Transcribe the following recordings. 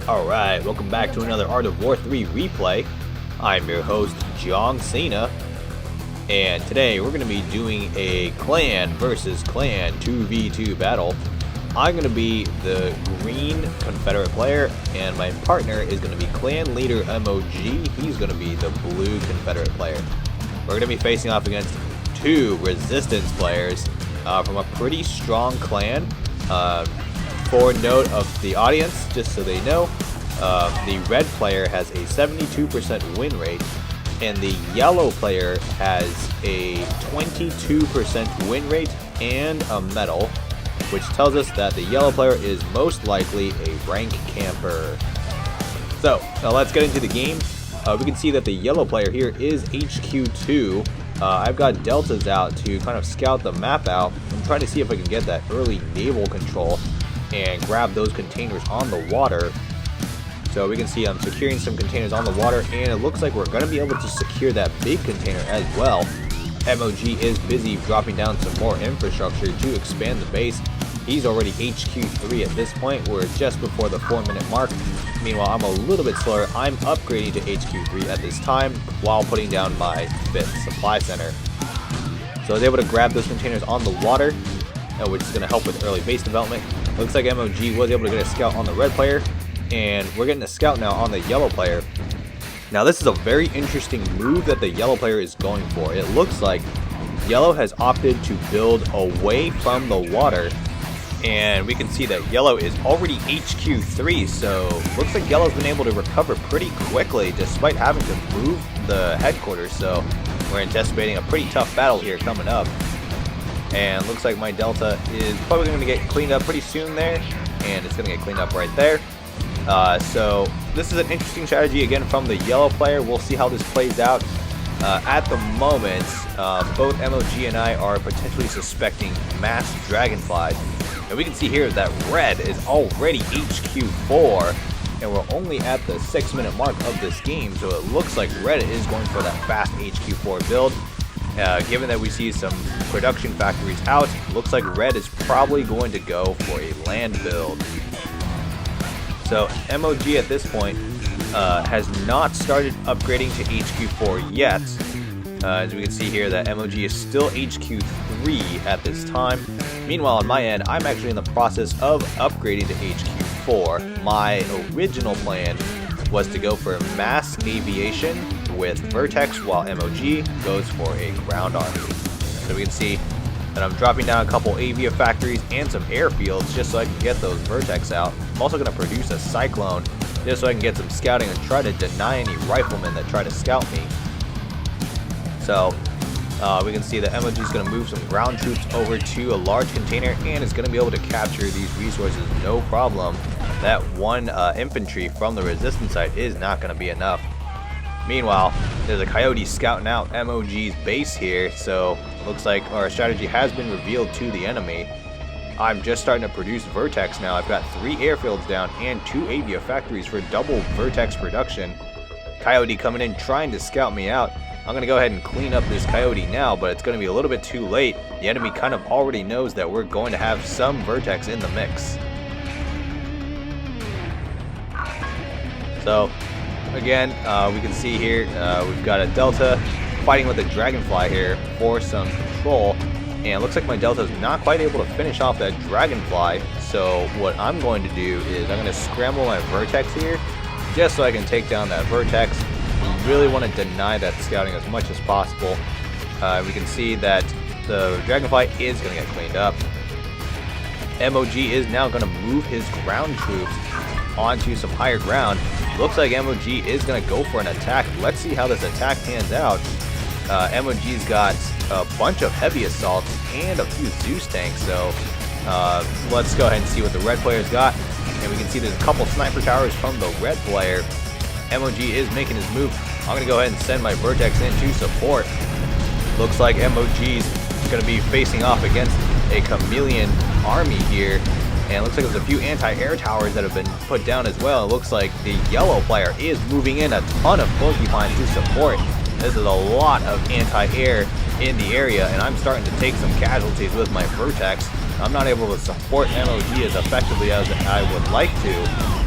Alright, welcome back to another Art of War 3 replay. I'm your host, JEONG SINAH, and today we're going to be doing a clan versus clan 2v2 battle. I'm going to be the green Confederate player, and my partner is going to be clan leader MOG. He's going to be the blue Confederate player. We're going to be facing off against two resistance players from a pretty strong clan. For note of the audience, just so they know, the red player has a 72% win rate, and the yellow player has a 22% win rate and a medal, which tells us that the yellow player is most likely a rank camper. So, now let's get into the game. We can see that the yellow player here is HQ2. I've got deltas out to kind of scout the map out. I'm trying to see if I can get that early naval control and grab those containers on the water. So we can see I'm securing some containers on the water, and it looks like we're going to be able to secure that big container as well. MOG is busy dropping down some more infrastructure to expand the base. He's already HQ3 at this point. We're just before the 4-minute mark. Meanwhile, I'm a little bit slower. I'm upgrading to HQ3 at this time while putting down my 5th supply center. So I was able to grab those containers on the water, which is going to help with early base development. Looks like MOG was able to get a scout on the red player, and we're getting a scout now on the yellow player. Now this is a very interesting move that the yellow player is going for. It looks like yellow has opted to build away from the water, and we can see that yellow is already HQ3, so looks like yellow's been able to recover pretty quickly despite having to move the headquarters. So we're anticipating a pretty tough battle here coming up. And looks like my delta is probably going to get cleaned up pretty soon there, and it's going to get cleaned up right there. So this is an interesting strategy again from the yellow player. We'll see how this plays out. At the moment, both MOG and I are potentially suspecting mass dragonflies. And we can see here that red is already HQ4, and we're only at the 6-minute mark of this game, so it looks like red is going for that fast HQ4 build. Given that we see some production factories out, looks like red is probably going to go for a land build. So MOG at this point has not started upgrading to HQ4 yet. As we can see here that MOG is still HQ3 at this time. Meanwhile on my end, I'm actually in the process of upgrading to HQ4. My original plan was to go for mass aviation with Vertex, while MOG goes for a ground army. So we can see that I'm dropping down a couple Avia factories and some airfields just so I can get those Vertex out. I'm also going to produce a Cyclone just so I can get some scouting and try to deny any riflemen that try to scout me. So we can see that MOG is going to move some ground troops over to a large container and is going to be able to capture these resources no problem. That one infantry from the resistance side is not going to be enough. Meanwhile, there's a coyote scouting out MOG's base here, so looks like our strategy has been revealed to the enemy. I'm just starting to produce Vertex now. I've got 3 airfields down and 2 Avia factories for double Vertex production. Coyote coming in trying to scout me out. I'm going to go ahead and clean up this coyote now, but it's going to be a little bit too late. The enemy kind of already knows that we're going to have some Vertex in the mix. So again, we can see here we've got a Delta fighting with a Dragonfly here for some control, and it looks like my Delta is not quite able to finish off that Dragonfly. So what I'm going to do is I'm going to scramble my Vertex here just so I can take down that Vertex. We really want to deny that scouting as much as possible. We can see that the Dragonfly is going to get cleaned up. MOG is now going to move his ground troops onto some higher ground. Looks like MOG is going to go for an attack. Let's see how this attack pans out. MOG's got a bunch of heavy assaults and a few Zeus tanks, so let's go ahead and see what the red player's got. And we can see there's a couple sniper towers from the red player. MOG is making his move. I'm going to go ahead and send my Vertex in to support. Looks like MOG's going to be facing off against a chameleon army here. And it looks like there's a few anti-air towers that have been put down as well. It looks like the yellow player is moving in a ton of porcupines to support. This is a lot of anti-air in the area, and I'm starting to take some casualties with my Vertex. I'm not able to support MOG as effectively as I would like to.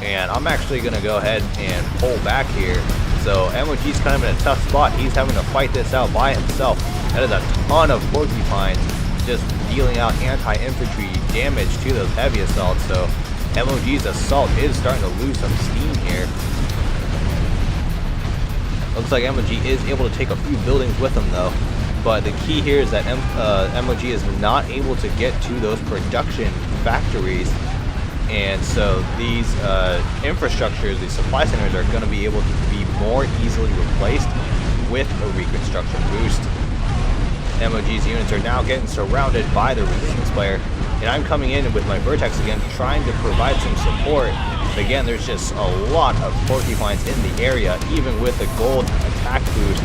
and I'm actually going to go ahead and pull back here. So MOG's kind of in a tough spot. He's having to fight this out by himself. That is a ton of porcupines just dealing out anti-infantry damage to those heavy assaults. So MOG's assault is starting to lose some steam here. Looks like MOG is able to take a few buildings with him though. But the key here is that MOG is not able to get to those production factories. And so these infrastructures, these supply centers, are going to be able to be more easily replaced with a reconstruction boost. MOG's units are now getting surrounded by the resistance player, and I'm coming in with my Vertex again, trying to provide some support. Again, there's just a lot of porcupines in the area, even with the gold attack boost.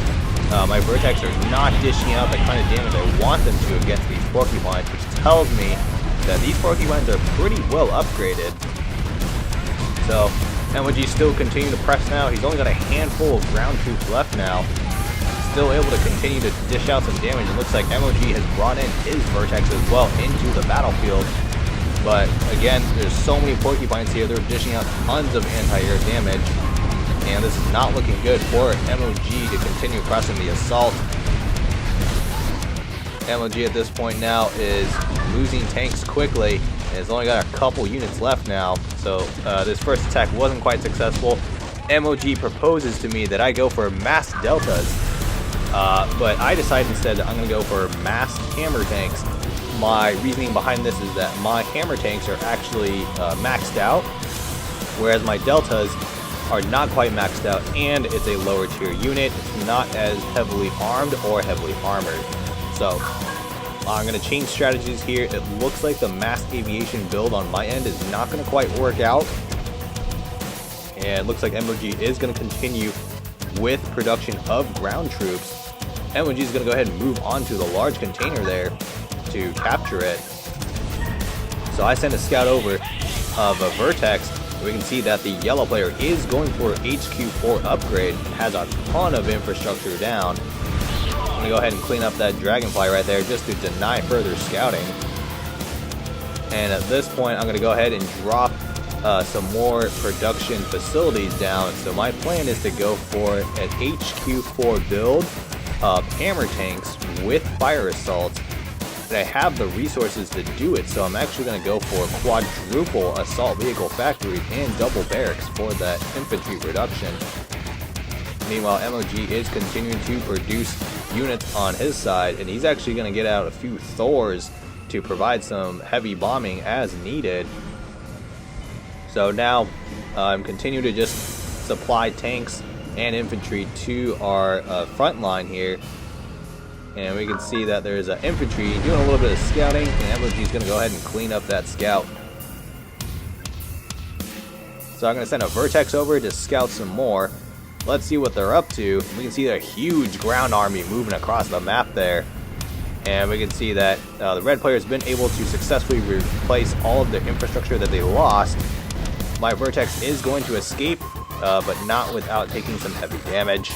My Vertex are not dishing out the kind of damage I want them to against these porcupines, which tells me that these porcupines are pretty well upgraded. So MOG still continuing to press now. He's only got a handful of ground troops left now. Still able to continue to dish out some damage. It looks like MOG has brought in his Vertex as well into the battlefield. But again, there's so many porcupines here. They're dishing out tons of anti-air damage. And this is not looking good for MOG to continue pressing the assault. MOG at this point now is losing tanks quickly, and has only got a couple units left now. So this first attack wasn't quite successful. MOG proposes to me that I go for mass deltas, but I decided instead that I'm going to go for mass hammer tanks. My reasoning behind this is that my hammer tanks are actually maxed out, whereas my deltas are not quite maxed out, and it's a lower tier unit. It's not as heavily armed or heavily armored. So I'm going to change strategies here. It looks like the mass aviation build on my end is not going to quite work out. And it looks like MOG is going to continue with production of ground troops. MOG is going to go ahead and move on to the large container there to capture it. So I send a scout over of a Vertex. We can see that the yellow player is going for HQ4 upgrade. Has a ton of infrastructure down. I'm going to go ahead and clean up that Dragonfly right there just to deny further scouting. And at this point, I'm going to go ahead and drop some more production facilities down. So my plan is to go for an HQ4 build of hammer tanks with fire assaults. And I have the resources to do it, so I'm actually going to go for quadruple assault vehicle factory and double barracks for that infantry reduction. Meanwhile, MOG is continuing to produce units on his side, and he's actually going to get out a few Thors to provide some heavy bombing as needed. So now I'm continuing to just supply tanks and infantry to our front line here. And we can see that there's infantry doing a little bit of scouting, and MOG is going to go ahead and clean up that scout. So I'm going to send a Vertex over to scout some more. Let's see what they're up to. We can see a huge ground army moving across the map there. And we can see that the red player has been able to successfully replace all of the infrastructure that they lost. My Vertex is going to escape, but not without taking some heavy damage.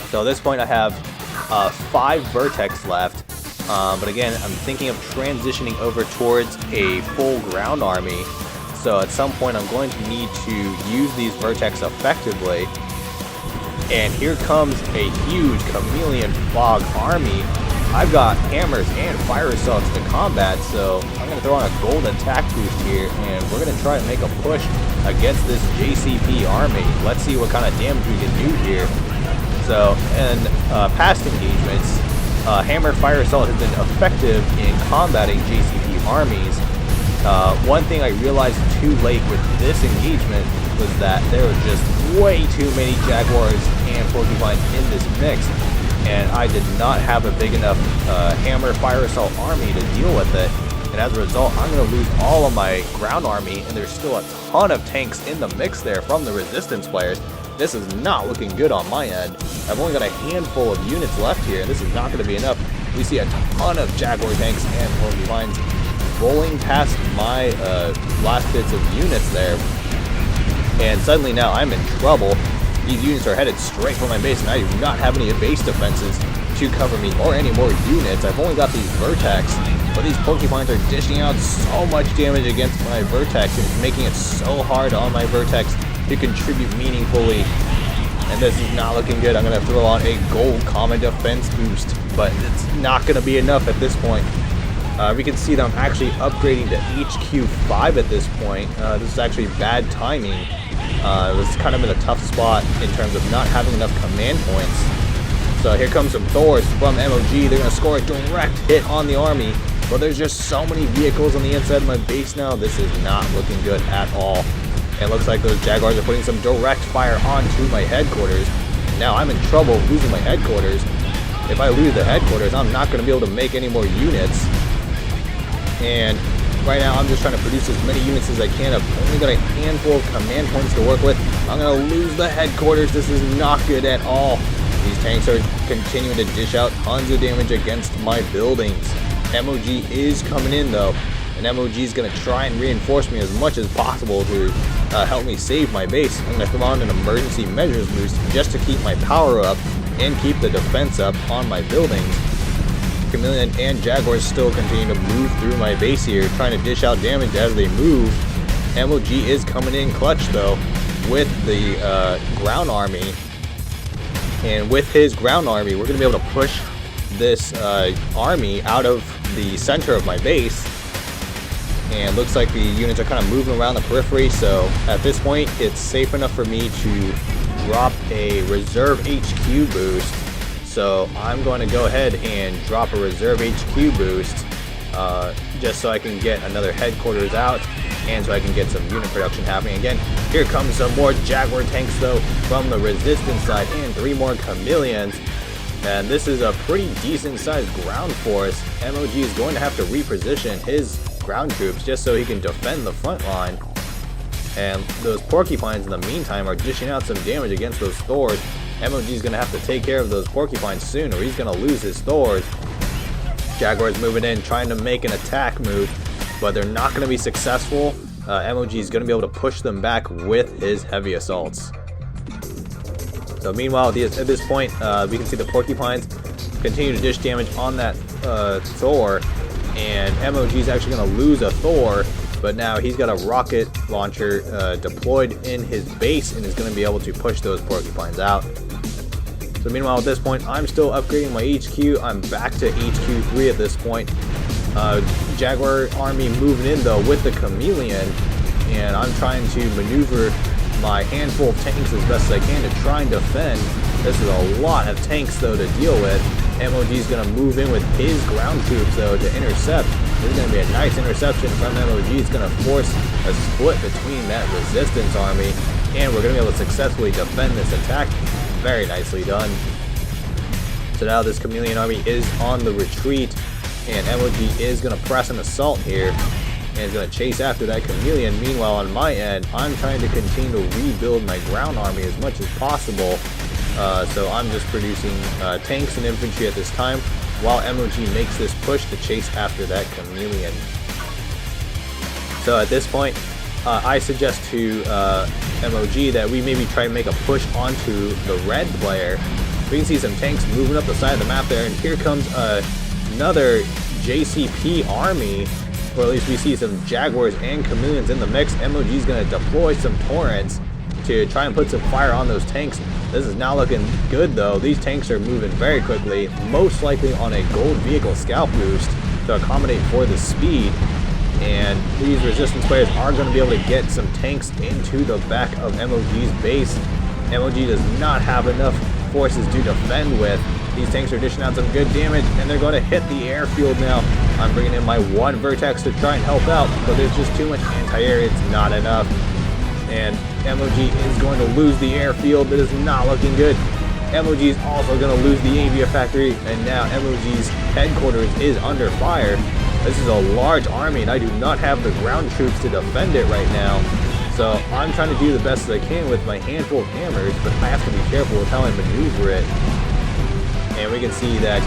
So at this point I have 5 Vertex left. But again, I'm thinking of transitioning over towards a full ground army. So at some point I'm going to need to use these Vertex effectively. And here comes a huge chameleon fog army. I've got hammers and fire assaults to combat, so I'm going to throw on a gold attack boost here, and we're going to try and make a push against this JCP army. Let's see what kind of damage we can do here. So in past engagements, hammer fire assault has been effective in combating JCP armies. One thing I realized too late with this engagement was that there were just way too many Jaguars and Porcupines in this mix, and I did not have a big enough hammer fire assault army to deal with it. And as a result, I'm going to lose all of my ground army, and there's still a ton of tanks in the mix there from the resistance players. This is not looking good on my end. I've only got a handful of units left here, and this is not going to be enough. We see a ton of Jaguar tanks and Porcupines rolling past my last bits of units there. And suddenly now I'm in trouble. These units are headed straight for my base, and I do not have any base defenses to cover me or any more units. I've only got these Vertex, But these porcupines are dishing out so much damage against my vertex, and it's making it so hard on my vertex to contribute meaningfully. And this is not looking good. I'm going to throw on a gold common defense boost, but it's not going to be enough at this point. We can see that I'm actually upgrading to HQ 5 at this point. This is actually bad timing. It was kind of in a tough spot in terms of not having enough command points. So here comes some Thors from MOG. They're going to score a direct hit on the army. But there's just so many vehicles on the inside of my base now. This is not looking good at all. It looks like those Jaguars are putting some direct fire onto my headquarters. Now I'm in trouble losing my headquarters. If I lose the headquarters, I'm not going to be able to make any more units. And right now I'm just trying to produce as many units as I can. I've only got a handful of command points to work with. I'm going to lose the headquarters. This is not good at all. These tanks are continuing to dish out tons of damage against my buildings. MOG is coming in though, and MOG is going to try and reinforce me as much as possible to help me save my base. I'm going to throw on an emergency measures boost just to keep my power up and keep the defense up on my buildings. Chameleon and Jaguars still continue to move through my base here, trying to dish out damage as they move. MOG is coming in clutch though with the ground army, and with his ground army we're going to be able to push this army out of the center of my base. And looks like the units are kind of moving around the periphery, so at this point it's safe enough for me to drop a reserve HQ boost. So I'm going to go ahead and drop a reserve HQ boost just so I can get another headquarters out and so I can get some unit production happening again. Here comes some more Jaguar tanks though from the resistance side, and 3 more Chameleons. And this is a pretty decent sized ground force. MOG is going to have to reposition his ground troops just so he can defend the front line. And those porcupines in the meantime are dishing out some damage against those Thors. MOG is going to have to take care of those porcupines soon, or he's going to lose his Thors. Jaguars moving in, trying to make an attack move, but they're not going to be successful. MOG is going to be able to push them back with his heavy assaults. So meanwhile, at this point, we can see the porcupines continue to dish damage on that Thor, and MOG is actually going to lose a Thor, but now he's got a rocket launcher deployed in his base and is going to be able to push those porcupines out. So meanwhile, at this point, I'm still upgrading my HQ. I'm back to HQ 3 at this point. Jaguar army moving in though with the Chameleon, and I'm trying to maneuver my handful of tanks as best as I can to try and defend. This is a lot of tanks though to deal with. MOG is going to move in with his ground troops though to intercept. This is going to be a nice interception from MOG. It's going to force a split between that resistance army, and we're going to be able to successfully defend this attack. Very nicely done. So now this Chameleon army is on the retreat, and MOG is going to press an assault here and is going to chase after that Chameleon. Meanwhile, on my end, I'm trying to continue to rebuild my ground army as much as possible. So I'm just producing tanks and infantry at this time, while MOG makes this push to chase after that Chameleon. So at this point, I suggest to MOG that we maybe try and make a push onto the red player. We can see some tanks moving up the side of the map there, and here comes another JCP army, or at least we see some Jaguars and Chameleons in the mix. MOG is going to deploy some Torrents to try and put some fire on those tanks. This is not looking good though. These tanks are moving very quickly, most likely on a gold vehicle scout boost to accommodate for the speed. And these resistance players are going to be able to get some tanks into the back of MOG's base. MOG does not have enough forces to defend with. These tanks are dishing out some good damage, and they're going to hit the airfield now. I'm bringing in my 1 Vertex to try and help out, but there's just too much anti-air. It's not enough. And MOG is going to lose the airfield. That is not looking good. MOG is also going to lose the Avia factory, and now MOG's headquarters is under fire. This is a large army, and I do not have the ground troops to defend it right now. So I'm trying to do the best as I can with my handful of hammers, but I have to be careful with how I maneuver it. And we can see that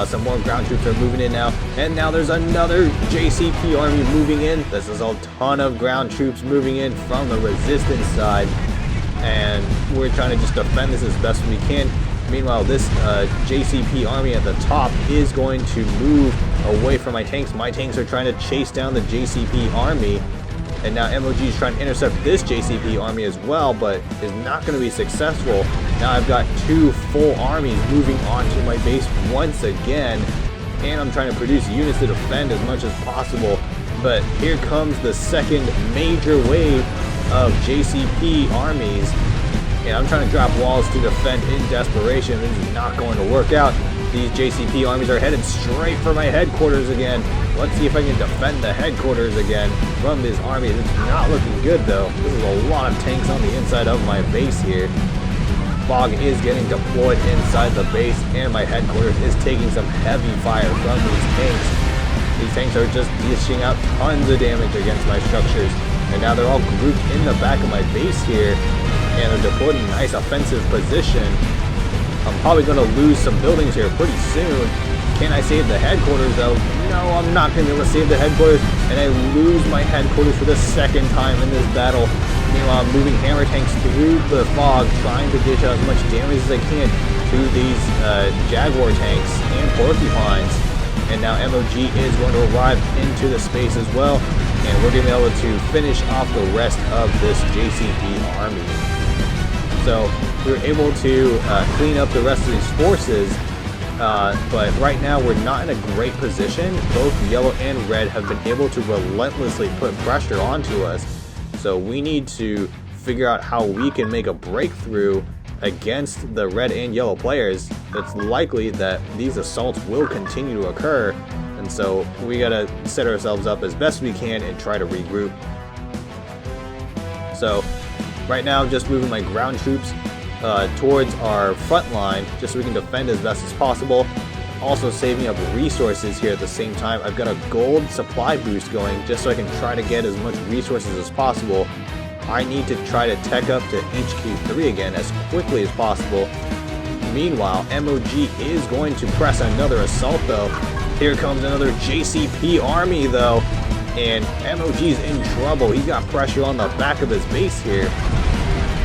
some more ground troops are moving in now. And now there's another JCP army moving in. This is a ton of ground troops moving in from the resistance side. And we're trying to just defend this as best we can. Meanwhile, this JCP army at the top is going to move away from my tanks. My tanks are trying to chase down the JCP army. And now MOG is trying to intercept this JCP army as well, but is not going to be successful. Now I've got two full armies moving onto my base once again. And I'm trying to produce units to defend as much as possible. But here comes the second major wave of JCP armies. And I'm trying to drop walls to defend in desperation. This is not going to work out. These JCP armies are headed straight for my headquarters again. Let's see if I can defend the headquarters again from this army. It's not looking good though. This is a lot of tanks on the inside of my base here. Fog is getting deployed inside the base, and my headquarters is taking some heavy fire from these tanks. These tanks are just dishing out tons of damage against my structures. And now they're all grouped in the back of my base here. And they're deployed in a nice offensive position. I'm probably going to lose some buildings here pretty soon. Can I save the headquarters though? No, I'm not going to be able to save the headquarters. And I lose my headquarters for the second time in this battle. Meanwhile, I'm moving hammer tanks through the fog, trying to dish out as much damage as I can to these Jaguar tanks and Porcupines. And now MOG is going to arrive into the space as well. And we're going to be able to finish off the rest of this JCP army. So we were able to clean up the rest of these forces, but right now we're not in a great position. Both yellow and red have been able to relentlessly put pressure onto us. So we need to figure out how we can make a breakthrough against the red and yellow players. It's likely that these assaults will continue to occur, and so we gotta set ourselves up as best we can and try to regroup. So right now, just moving my ground troops towards our front line, just so we can defend as best as possible. Also saving up resources here at the same time. I've got a gold supply boost going, just so I can try to get as much resources as possible. I need to try to tech up to HQ3 again as quickly as possible. Meanwhile, MOG is going to press another assault though. Here comes another JCP army though. And MOG's in trouble. He's got pressure on the back of his base here.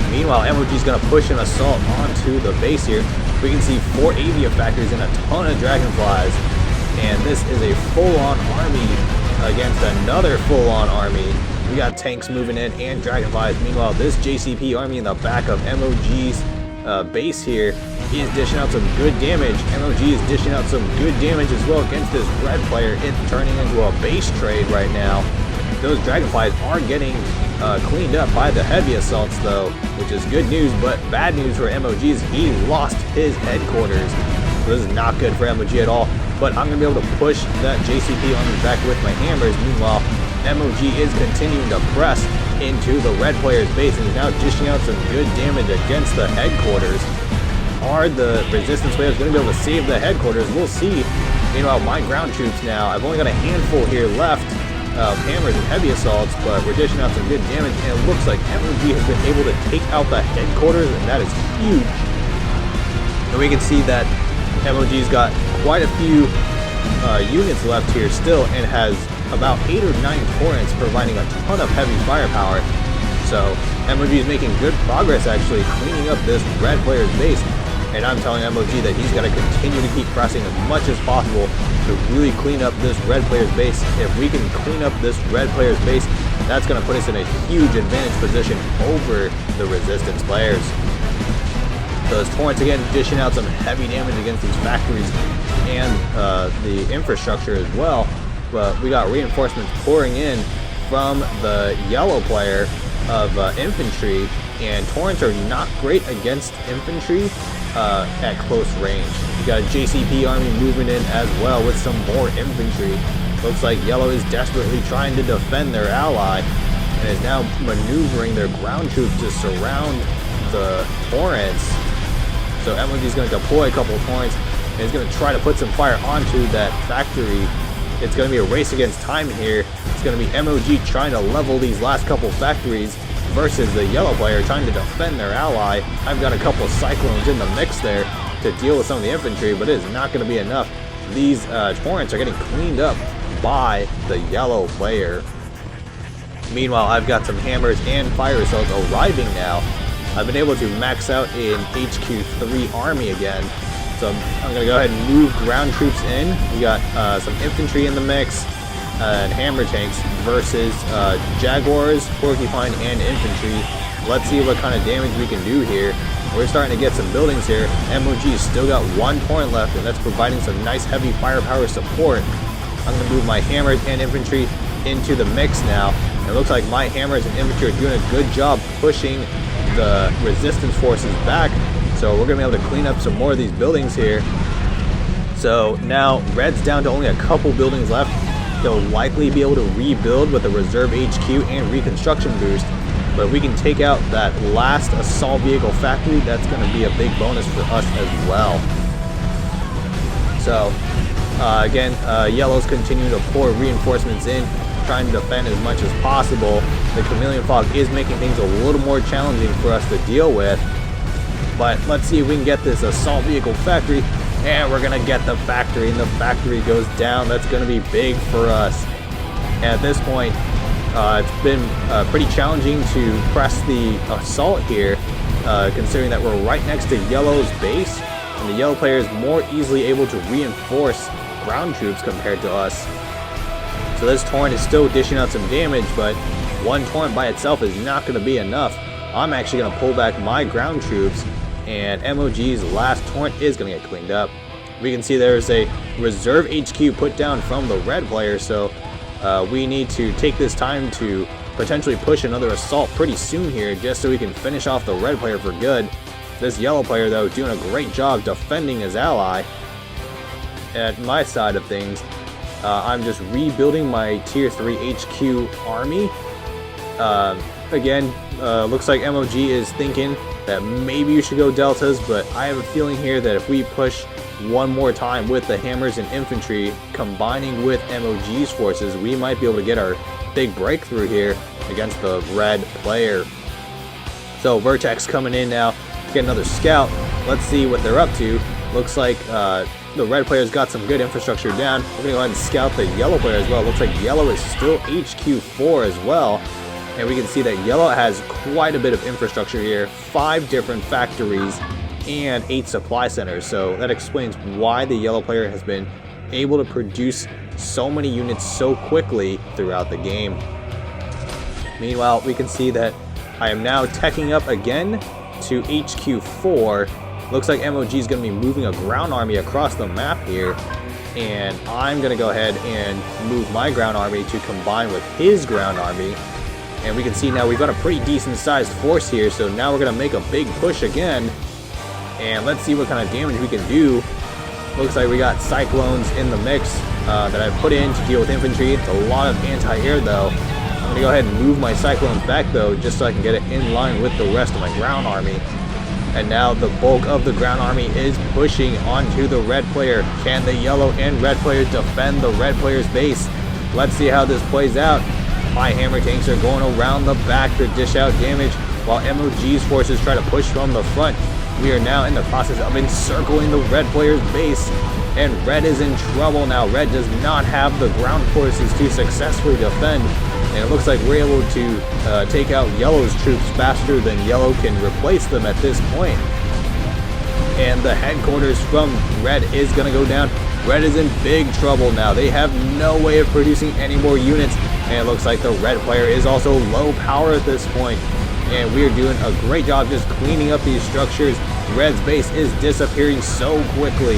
Meanwhile, MOG's going to push an assault onto the base here. We can see 4 Avia factories and a ton of Dragonflies. And this is a full-on army against another full-on army. We got tanks moving in and Dragonflies. Meanwhile, this JCP army in the back of MOG's base here is dishing out some good damage. MOG is dishing out some good damage as well against this red player. It's turning into a base trade right now. Those Dragonflies are getting cleaned up by the heavy assaults though, which is good news, but bad news for MOG is he lost his headquarters. So this is not good for MOG at all, but I'm going to be able to push that JCP army back with my hammers. Meanwhile, MOG is continuing to press into the red player's base and is now dishing out some good damage against the headquarters. Are the resistance players going to be able to save the headquarters? We'll see. Meanwhile, my ground troops now, I've only got a handful here left of hammers and heavy assaults, but we're dishing out some good damage, and it looks like MOG has been able to take out the headquarters, and that is huge. And we can see that MOG's got quite a few units left here still, and has about 8 or 9 torrents providing a ton of heavy firepower. So MOG is making good progress actually cleaning up this red player's base, and I'm telling MOG that he's got to continue to keep pressing as much as possible to really clean up this red player's base. If we can clean up this red player's base, that's going to put us in a huge advantage position over the resistance players. Those torrents again dishing out some heavy damage against these factories and the infrastructure as well. But we got reinforcements pouring in from the yellow player of infantry, and torrents are not great against infantry at close range. You got a JCP army moving in as well with some more infantry. Looks like yellow is desperately trying to defend their ally and is now maneuvering their ground troops to surround the torrents. So MOG is going to deploy a couple of torrents and is going to try to put some fire onto that factory. It's going to be a race against time here. It's going to be MOG trying to level these last couple factories versus the yellow player trying to defend their ally. I've got a couple of cyclones in the mix there to deal with some of the infantry, but it is not going to be enough. These torrents are getting cleaned up by the yellow player. Meanwhile, I've got some hammers and fire assaults arriving now I've been able to max out in HQ3 army again. So I'm going to go ahead and move ground troops in. We got some infantry in the mix and hammer tanks versus jaguars, porcupine, and infantry. Let's see what kind of damage we can do here. We're starting to get some buildings here. MOG's still got 1 torrent left, and that's providing some nice heavy firepower support. I'm going to move my hammers and infantry into the mix now. It looks like my hammers and infantry are doing a good job pushing the resistance forces back. So we're going to be able to clean up some more of these buildings here. So now red's down to only a couple buildings left. They'll likely be able to rebuild with a reserve HQ and reconstruction boost. But if we can take out that last assault vehicle factory, that's going to be a big bonus for us as well. So again, yellow's continuing to pour reinforcements in, trying to defend as much as possible. The chameleon fog is making things a little more challenging for us to deal with. But let's see if we can get this assault vehicle factory, and we're going to get the factory, and the factory goes down. That's going to be big for us. And at this point, it's been pretty challenging to press the assault here, considering that we're right next to yellow's base, and the yellow player is more easily able to reinforce ground troops compared to us. So this torrent is still dishing out some damage, but 1 torrent by itself is not going to be enough. I'm actually going to pull back my ground troops, and MOG's last torrent is going to get cleaned up. We can see there's a reserve HQ put down from the red player, so we need to take this time to potentially push another assault pretty soon here, just so we can finish off the red player for good. This yellow player, though, doing a great job defending his ally. At my side of things, I'm just rebuilding my tier 3 HQ army. Again, looks like MOG is thinking that maybe you should go deltas, but I have a feeling here that if we push one more time with the hammers and infantry combining with MOG's forces, we might be able to get our big breakthrough here against the red player. So Vertex coming in now, get another scout. Let's see what they're up to. Looks like the red player's got some good infrastructure down. We're gonna go ahead and scout the yellow player as well. Looks like yellow is still HQ4 as well. And we can see that yellow has quite a bit of infrastructure here, 5 different factories and 8 supply centers. So that explains why the yellow player has been able to produce so many units so quickly throughout the game. Meanwhile, we can see that I am now teching up again to HQ4. Looks like MOG is going to be moving a ground army across the map here. And I'm going to go ahead and move my ground army to combine with his ground army. And we can see now we've got a pretty decent sized force here, so now we're going to make a big push again. And let's see what kind of damage we can do. Looks like we got cyclones in the mix that I put in to deal with infantry. It's a lot of anti-air though. I'm going to go ahead and move my cyclones back though, just so I can get it in line with the rest of my ground army. And now the bulk of the ground army is pushing onto the red player. Can the yellow and red players defend the red player's base? Let's see how this plays out. My hammer tanks are going around the back to dish out damage, while MOG's forces try to push from the front. We are now in the process of encircling the red player's base, and red is in trouble now. Red does not have the ground forces to successfully defend, and it looks like we're able to take out yellow's troops faster than yellow can replace them at this point. And the headquarters from red is going to go down. Red is in big trouble now. They have no way of producing any more units, and it looks like the red player is also low power at this point. And we are doing a great job just cleaning up these structures. Red's base is disappearing so quickly.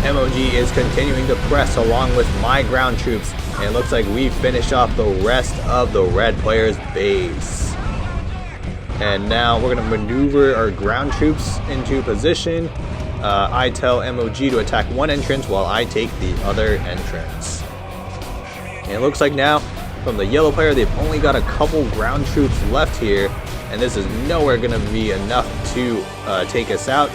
MOG is continuing to press along with my ground troops, and it looks like we finish off the rest of the red player's base. And now we're going to maneuver our ground troops into position. I tell MOG to attack one entrance while I take the other entrance. And it looks like now, from the yellow player, they've only got a couple ground troops left here, and this is nowhere going to be enough to take us out.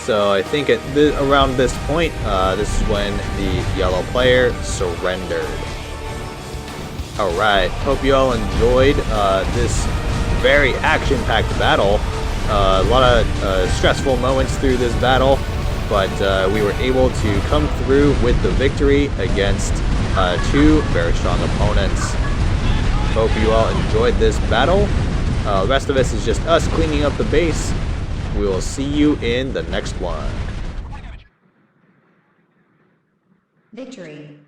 So I think at around this point, this is when the yellow player surrendered. Alright, hope you all enjoyed this very action-packed battle. A lot of stressful moments through this battle, but we were able to come through with the victory against 2 very strong opponents. Hope you all enjoyed this battle, The rest of us is just us cleaning up the base. We will see you in the next one. Victory.